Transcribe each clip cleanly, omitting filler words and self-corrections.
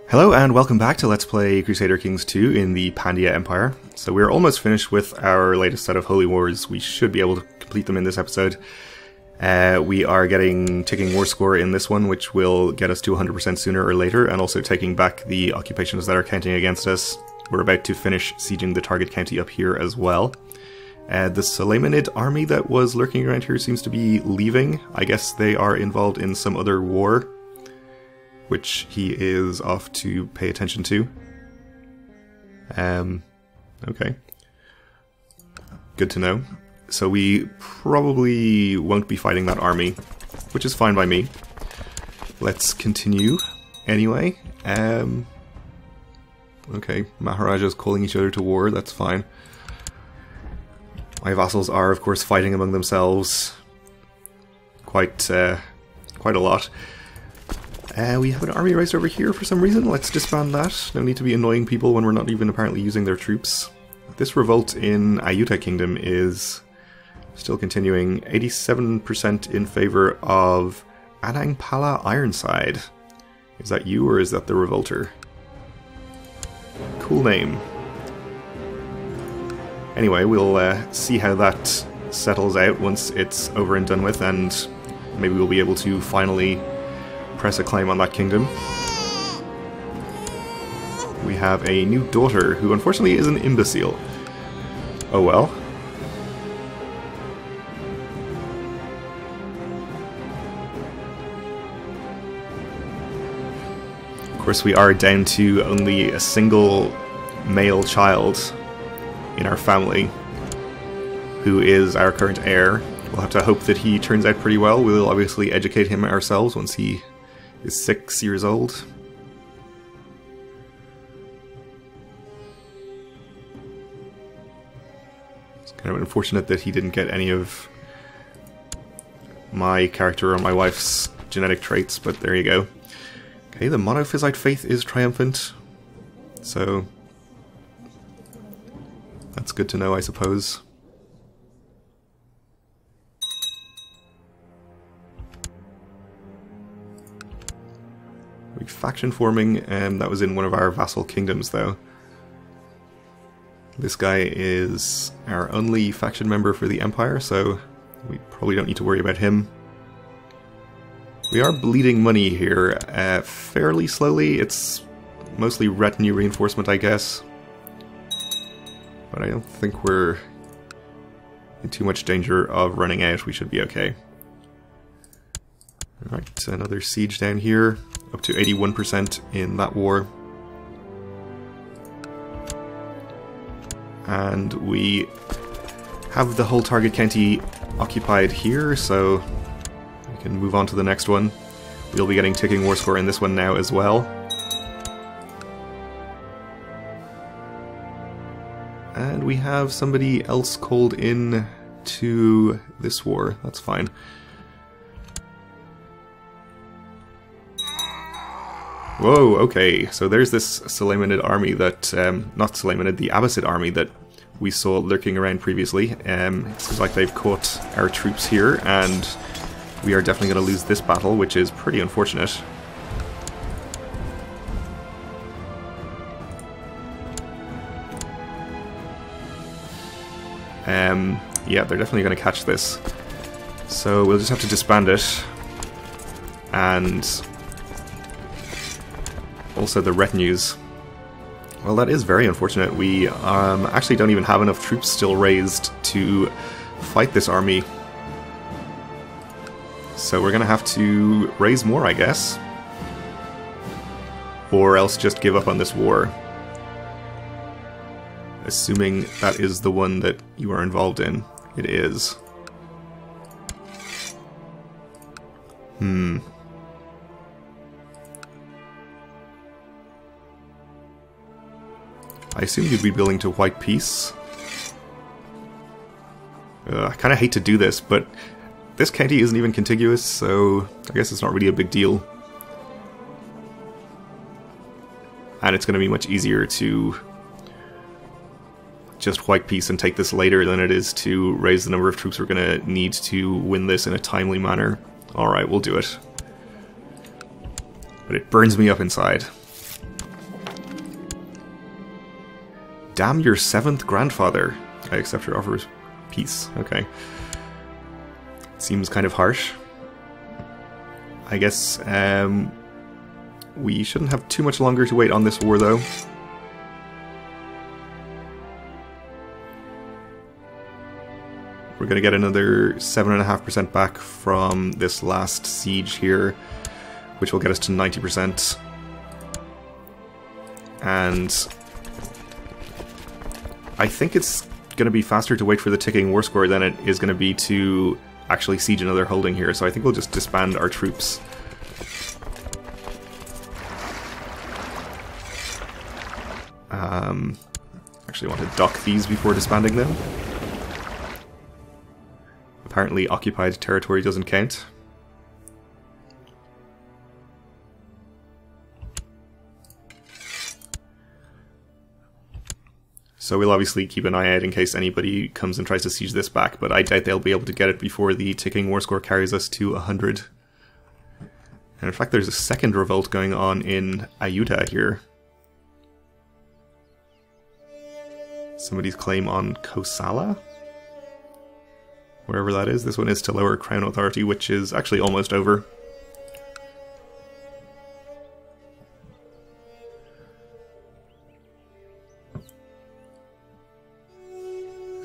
Hello and welcome back to Let's Play Crusader Kings 2 in the Pandya Empire. So we're almost finished with our latest set of Holy Wars. We should be able to complete them in this episode. We are getting ticking war score in this one, which will get us to 100% sooner or later, and also taking back the occupations that are counting against us. We're about to finish sieging the target county up here as well. The Sulaymanid army that was lurking around here seems to be leaving. I guess they are involved in some other war, which he is off to pay attention to. Okay. Good to know. So we probably won't be fighting that army, which is fine by me. Let's continue anyway. Okay, Maharajas calling each other to war, that's fine. My vassals are, of course, fighting among themselves quite a lot. We have an army raised over here for some reason. Let's disband that. No need to be annoying people when we're not even apparently using their troops. This revolt in Ayutthaya Kingdom is still continuing. 87% in favor of Anangpala Ironside. Is that you or is that the revolter? Cool name. Anyway, we'll see how that settles out once it's over and done with, and maybe we'll be able to finally press a claim on that kingdom. We have a new daughter who unfortunately is an imbecile. Oh well. Of course, we are down to only a single male child in our family who is our current heir. We'll have to hope that he turns out pretty well. We'll obviously educate him ourselves once he is 6 years old. It's kind of unfortunate that he didn't get any of my character or my wife's genetic traits, but there you go. Okay, the Monophysite faith is triumphant, so that's good to know, I suppose. Faction forming, and that was in one of our vassal kingdoms though. This guy is our only faction member for the Empire, so we probably don't need to worry about him. We are bleeding money here fairly slowly. It's mostly retinue reinforcement, I guess. But I don't think we're in too much danger of running out. We should be okay. Alright, another siege down here. Up to 81% in that war. And we have the whole target county occupied here, so we can move on to the next one. We'll be getting ticking war score in this one now as well. And we have somebody else called in to this war. That's fine. Whoa, okay, so there's this Sulaymanid army that, not Sulaymanid, the Abbasid army that we saw lurking around previously. It seems like they've caught our troops here, and we are definitely going to lose this battle, which is pretty unfortunate. Yeah, they're definitely going to catch this. So we'll just have to disband it, and also the retinues. Well, that is very unfortunate. We actually don't even have enough troops still raised to fight this army. So we're gonna have to raise more, I guess. Or else just give up on this war. Assuming that is the one that you are involved in. It is. I assume you'd be building to white peace. I kind of hate to do this, but this county isn't even contiguous, so I guess it's not really a big deal. And it's going to be much easier to just white peace and take this later than it is to raise the number of troops we're going to need to win this in a timely manner. Alright, we'll do it. But it burns me up inside. Damn your 7th grandfather. I accept your offer. Peace. Okay. Seems kind of harsh. I guess we shouldn't have too much longer to wait on this war, though. We're going to get another 7.5% back from this last siege here, which will get us to 90%. And I think it's going to be faster to wait for the ticking war score than it is going to be to actually siege another holding here, so I think we'll just disband our troops. Actually want to dock these before disbanding them. Apparently occupied territory doesn't count. So we'll obviously keep an eye out in case anybody comes and tries to siege this back, but I doubt they'll be able to get it before the ticking war score carries us to 100. And in fact, there's a second revolt going on in Ayuda here. Somebody's claim on Kosala? Wherever that is. This one is to lower Crown Authority, which is actually almost over.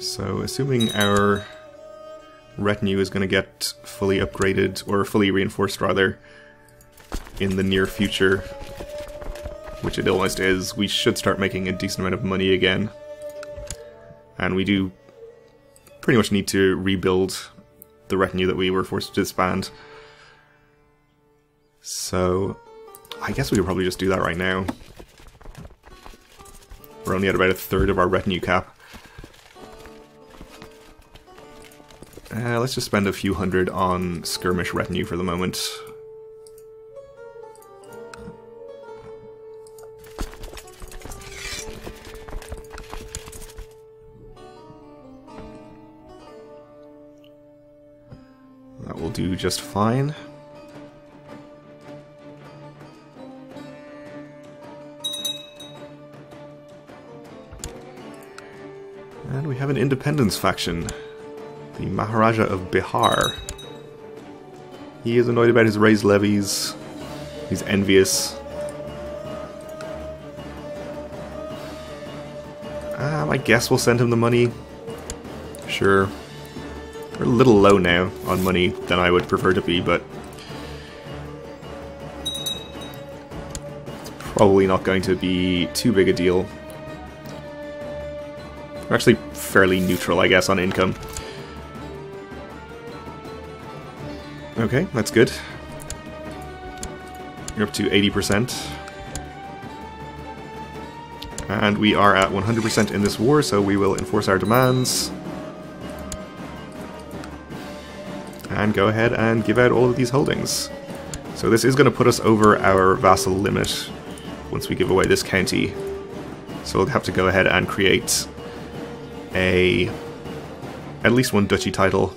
So, assuming our retinue is going to get fully upgraded, or fully reinforced rather, in the near future, which it almost is, we should start making a decent amount of money again. And we do pretty much need to rebuild the retinue that we were forced to disband. So, I guess we could probably just do that right now. We're only at about a third of our retinue cap. Let's just spend a few hundred on skirmish retinue for the moment. That will do just fine. And we have an independence faction. The Maharaja of Bihar. He is annoyed about his raised levies. He's envious. I guess we'll send him the money. Sure. We're a little low now on money than I would prefer to be, but it's probably not going to be too big a deal. We're actually fairly neutral, I guess, on income. Okay, that's good. We're up to 80%. And we are at 100% in this war, so we will enforce our demands. And go ahead and give out all of these holdings. So this is going to put us over our vassal limit once we give away this county. So we'll have to go ahead and create at least one duchy title.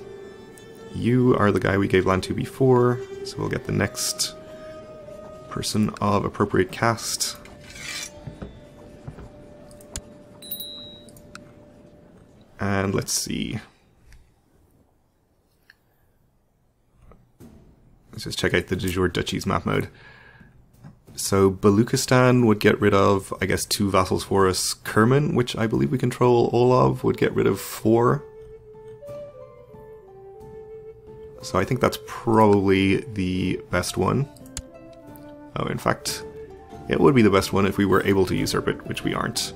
You are the guy we gave land to before, so we'll get the next person of appropriate caste. And let's see. Let's just check out the de jure duchies map mode. So Baluchistan would get rid of, I guess, 2 vassals for us. Kerman, which I believe we control all of, would get rid of 4. So I think that's probably the best one. Oh, in fact, it would be the best one if we were able to usurp it, which we aren't.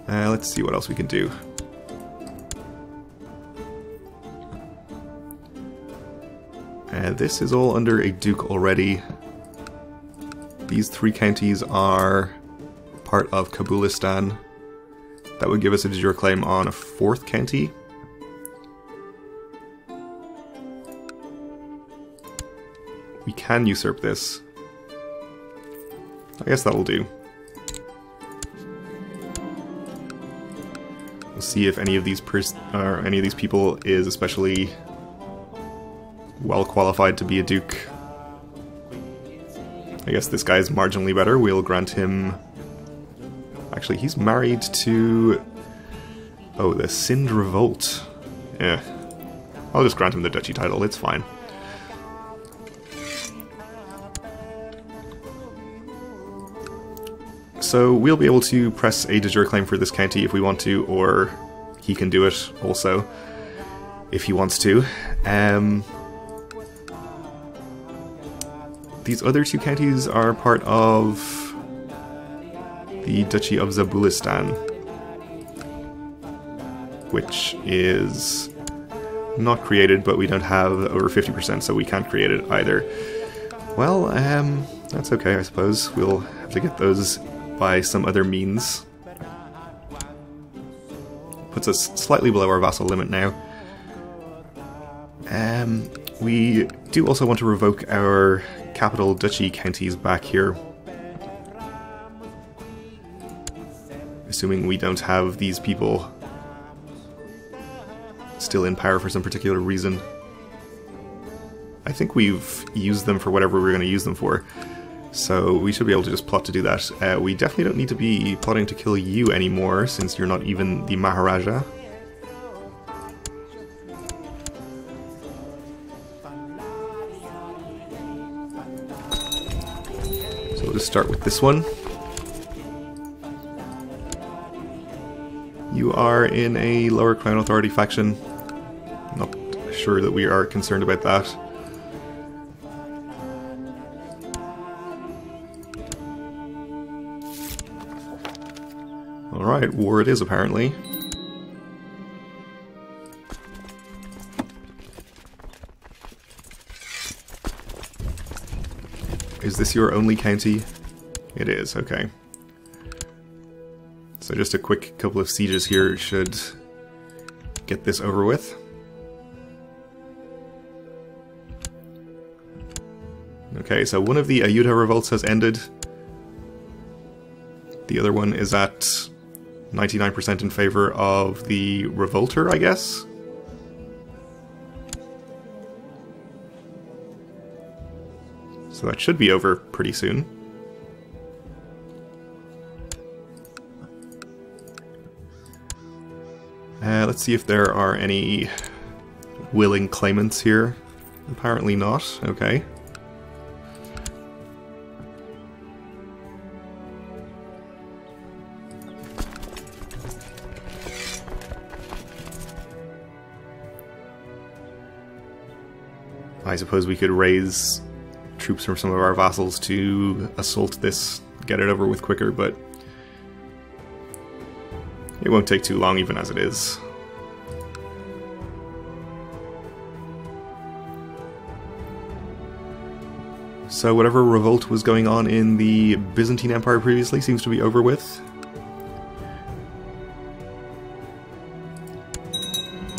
Let's see what else we can do. This is all under a duke already. These 3 counties are part of Kabulistan. That would give us a de jure claim on a 4th county. We can usurp this. I guess that'll do. We'll see if any of these people is especially well qualified to be a duke. I guess this guy is marginally better. We'll grant him Actually, he's married to... Oh, the Sind Revolt. Yeah. I'll just grant him the duchy title, it's fine. So we'll be able to press a de jure claim for this county if we want to, or he can do it also if he wants to. These other two counties are part of the Duchy of Zabulistan, which is not created, but we don't have over 50%, so we can't create it either. Well, that's okay, I suppose. We'll have to get those by some other means. Puts us slightly below our vassal limit now. We do also want to revoke our capital duchy counties back here. Assuming we don't have these people still in power for some particular reason. I think we've used them for whatever we're going to use them for, so we should be able to just plot to do that. We definitely don't need to be plotting to kill you anymore, since you're not even the Maharaja. So we'll just start with this one. You are in a lower Crown Authority faction. Not sure that we are concerned about that. Alright, war it is apparently. Is this your only county? It is, okay. So just a quick couple of sieges here should get this over with. Okay, so one of the Ayutthaya revolts has ended. The other one is at 99% in favor of the revolter, I guess? So that should be over pretty soon. Let's see if there are any willing claimants here. Apparently not, okay. I suppose we could raise troops from some of our vassals to assault this, get it over with quicker, but it won't take too long even as it is. So whatever revolt was going on in the Byzantine Empire previously seems to be over with.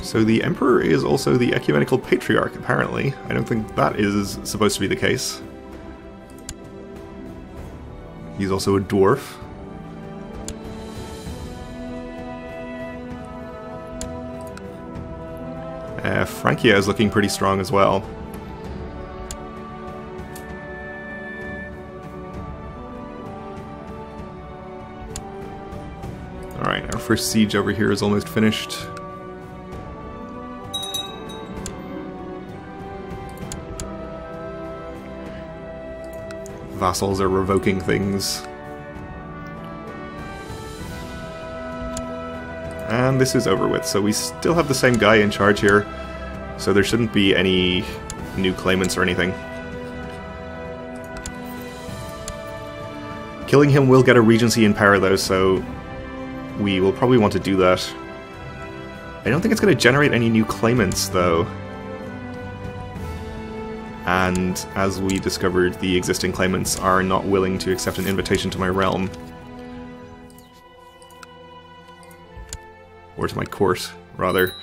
So the Emperor is also the Ecumenical Patriarch, apparently. I don't think that is supposed to be the case. He's also a dwarf. Francia is looking pretty strong as well. Alright, our first siege over here is almost finished. Vassals are revoking things. And this is over with, so we still have the same guy in charge here, so there shouldn't be any new claimants or anything. Killing him will get a regency in power though, so we will probably want to do that. I don't think it's going to generate any new claimants though. And as we discovered, the existing claimants are not willing to accept an invitation to my realm. Or to my court, rather.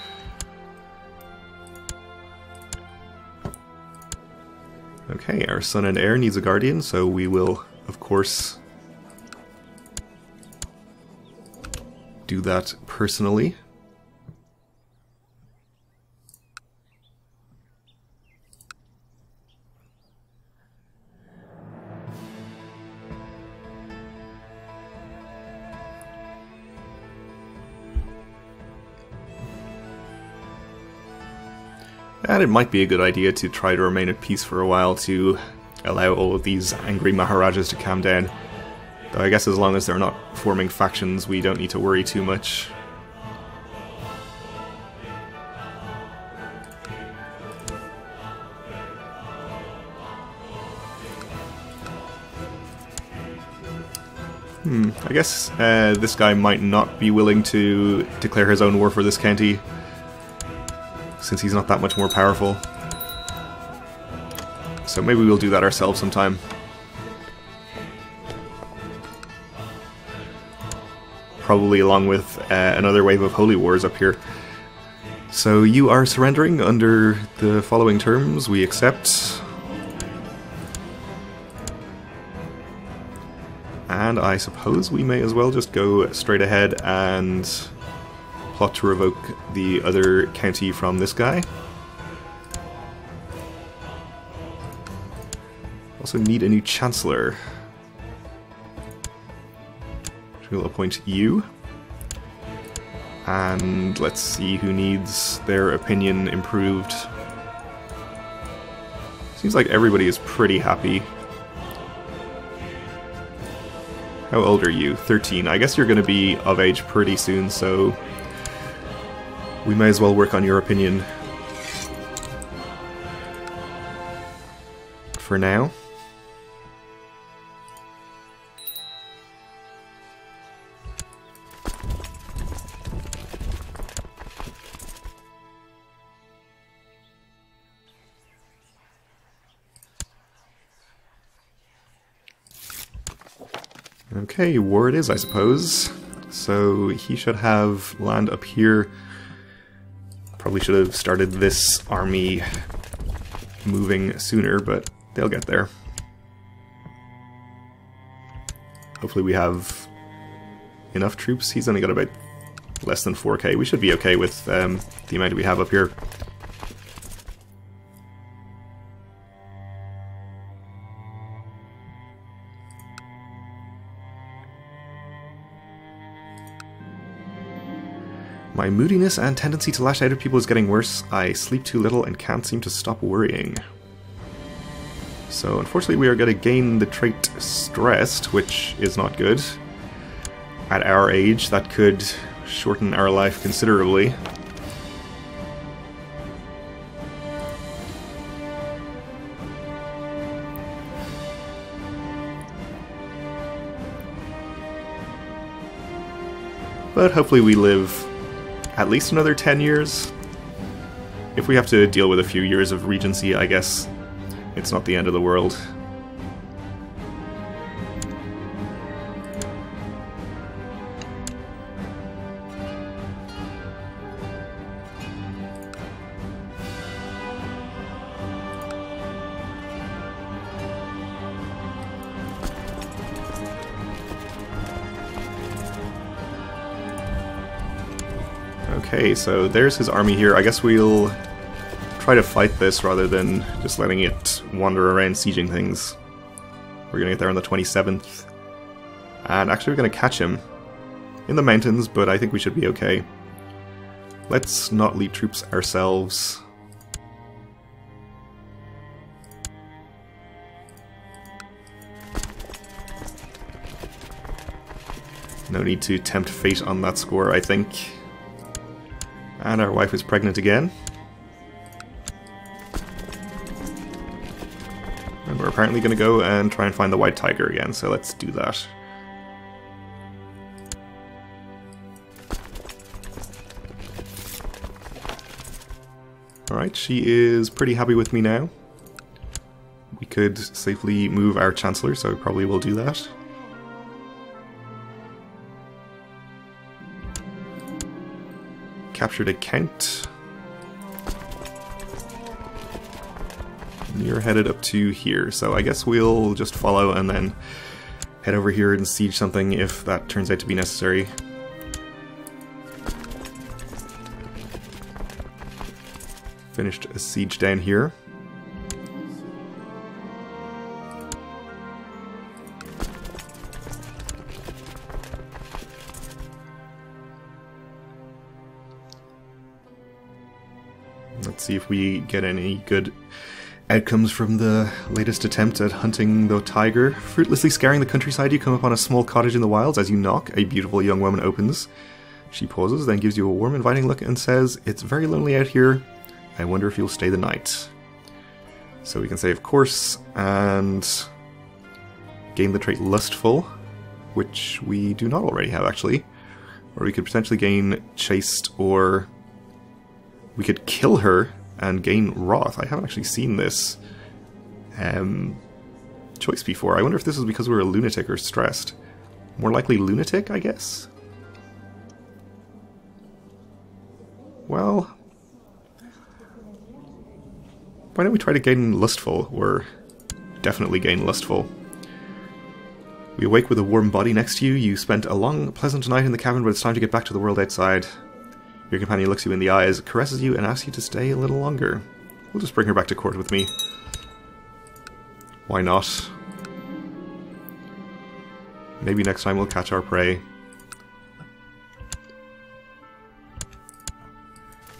Okay, our son and heir needs a guardian, so we will, of course, do that personally. And it might be a good idea to try to remain at peace for a while to allow all of these angry Maharajas to calm down. Though I guess as long as they're not forming factions, we don't need to worry too much. I guess this guy might not be willing to declare his own war for this county, since he's not that much more powerful. So maybe we'll do that ourselves sometime. Probably along with another wave of holy wars up here. So you are surrendering under the following terms. We accept. And I suppose we may as well just go straight ahead and plot to revoke the other county from this guy. Also need a new chancellor. We'll appoint you. And let's see who needs their opinion improved. Seems like everybody is pretty happy. How old are you? 13. I guess you're going to be of age pretty soon, so we may as well work on your opinion for now. Okay, war it is, I suppose. So he should have land up here. Probably should have started this army moving sooner, but they'll get there. Hopefully we have enough troops. He's only got about less than 4k. We should be okay with the amount we have up here. My moodiness and tendency to lash out at people is getting worse. I sleep too little and can't seem to stop worrying. So unfortunately we are going to gain the trait stressed, which is not good. At our age, that could shorten our life considerably. But hopefully we live at least another 10 years. If we have to deal with a few years of regency, I guess it's not the end of the world. Okay, so there's his army here. I guess we'll try to fight this rather than just letting it wander around sieging things. We're gonna get there on the 27th. And actually we're gonna catch him in the mountains, but I think we should be okay. Let's not lead troops ourselves. No need to tempt fate on that score, I think. And our wife is pregnant again. And we're apparently going to go and try and find the white tiger again, so let's do that. Alright, she is pretty happy with me now. We could safely move our chancellor, so we probably will do that. Captured a count. And you're headed up to here, so I guess we'll just follow and then head over here and siege something if that turns out to be necessary. Finished a siege down here. Let's see if we get any good outcomes from the latest attempt at hunting the tiger. Fruitlessly scouring the countryside, you come upon a small cottage in the wilds. As you knock, a beautiful young woman opens. She pauses, then gives you a warm, inviting look and says, "It's very lonely out here. I wonder if you'll stay the night." So we can say, of course, and gain the trait Lustful, which we do not already have, actually. Or we could potentially gain Chaste, or we could kill her and gain Wrath. I haven't actually seen this choice before. I wonder if this is because we're a lunatic or stressed. More likely lunatic, I guess? Well, why don't we try to gain Lustful, or definitely gain Lustful. We awake with a warm body next to you. You spent a long, pleasant night in the cabin, but it's time to get back to the world outside. Your companion looks you in the eyes, caresses you, and asks you to stay a little longer. We'll just bring her back to court with me. Why not? Maybe next time we'll catch our prey.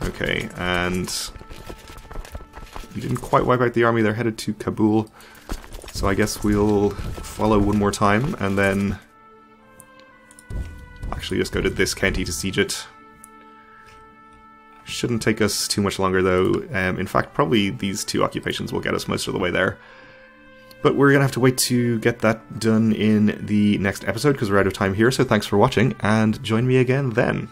Okay, and we didn't quite wipe out the army. They're headed to Kabul. So I guess we'll follow one more time, and then actually just go to this county to siege it. Shouldn't take us too much longer, though. In fact, probably these two occupations will get us most of the way there. But we're going to have to wait to get that done in the next episode, because we're out of time here, so thanks for watching, and join me again then.